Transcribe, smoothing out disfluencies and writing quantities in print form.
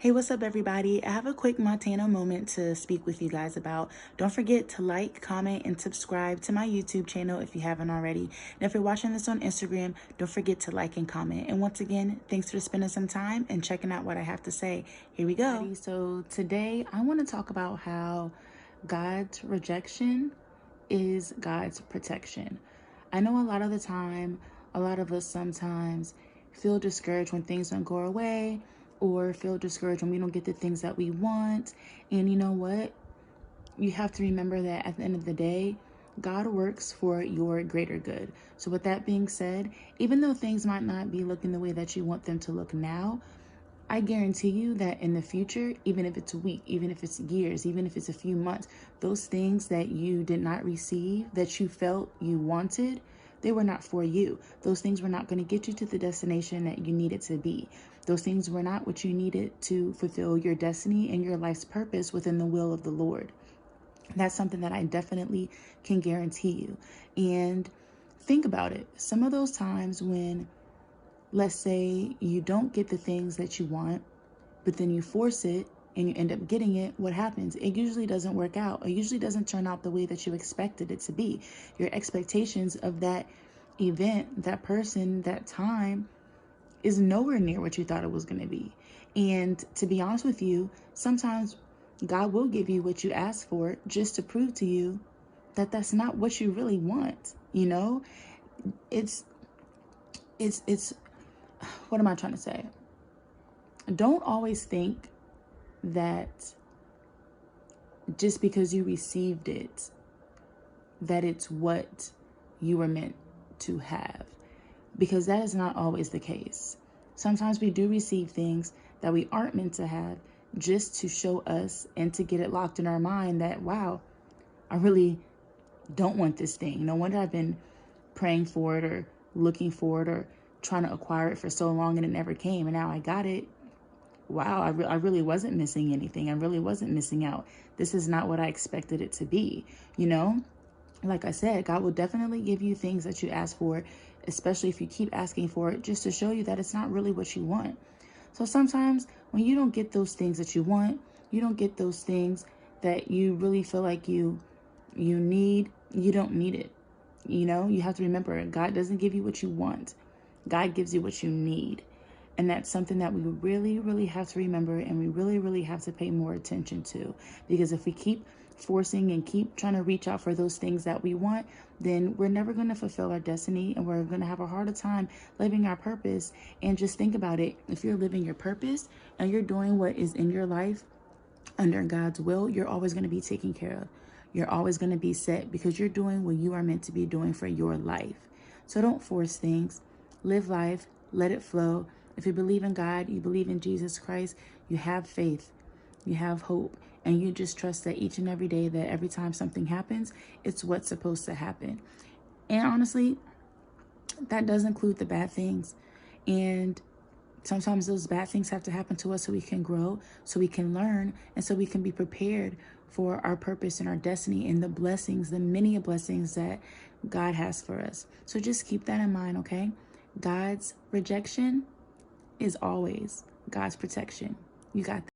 Hey, what's up, everybody? I have a quick Montana moment to speak with you guys about. Don't forget to like, comment, and subscribe to my YouTube channel if you haven't already. And if you're watching this on Instagram, don't forget to like and comment. And once again, thanks for spending some time and checking out what I have to say. Here we go. So today, I want to talk about how God's rejection is God's protection. I know a lot of the time, a lot of us sometimes feel discouraged when things don't go our way, or feel discouraged when we don't get the things that we want. And you know what? You have to remember that at the end of the day, God works for your greater good. So with that being said, even though things might not be looking the way that you want them to look now, I guarantee you that in the future, even if it's a week, even if it's years, even if it's a few months, those things that you did not receive, that you felt you wanted, they were not for you. Those things were not going to get you to the destination that you needed to be. Those things were not what you needed to fulfill your destiny and your life's purpose within the will of the Lord. That's something that I definitely can guarantee you. And think about it. Some of those times when, let's say, you don't get the things that you want, but then you force it and you end up getting it, what happens? It usually doesn't work out. It usually doesn't turn out the way that you expected it to be. Your expectations of that event, that person, that time is nowhere near what you thought it was going to be. And to be honest with you, sometimes God will give you what you ask for just to prove to you that that's not what you really want. You know, it's, it's, what am I trying to say? Don't always think that just because you received it, that it's what you were meant to have, because that is not always the case. Sometimes we do receive things that we aren't meant to have just to show us and to get it locked in our mind that, wow, I really don't want this thing. No wonder I've been praying for it or looking for it or trying to acquire it for so long and it never came. And now I got it. Wow, I really wasn't missing anything. I really wasn't missing out. This is not what I expected it to be. You know, like I said, God will definitely give you things that you ask for, especially if you keep asking for it, just to show you that it's not really what you want. So sometimes when you don't get those things that you want, you don't get those things that you really feel like you need, you don't need it. You know, you have to remember, God doesn't give you what you want. God gives you what you need. And that's something that we really, really have to remember, and we really, really have to pay more attention to. Because if we keep forcing and keep trying to reach out for those things that we want, then we're never going to fulfill our destiny, and we're going to have a harder time living our purpose. And just think about it. If you're living your purpose and you're doing what is in your life under God's will, you're always going to be taken care of. You're always going to be set because you're doing what you are meant to be doing for your life. So don't force things. Live life. Let it flow. If you believe in God, you believe in Jesus Christ, you have faith, you have hope, and you just trust that each and every day, that every time something happens, it's what's supposed to happen. And honestly, that does include the bad things. And sometimes those bad things have to happen to us so we can grow, so we can learn, and so we can be prepared for our purpose and our destiny and the blessings, the many blessings that God has for us. So just keep that in mind, okay? God's rejection is always God's protection. You got that.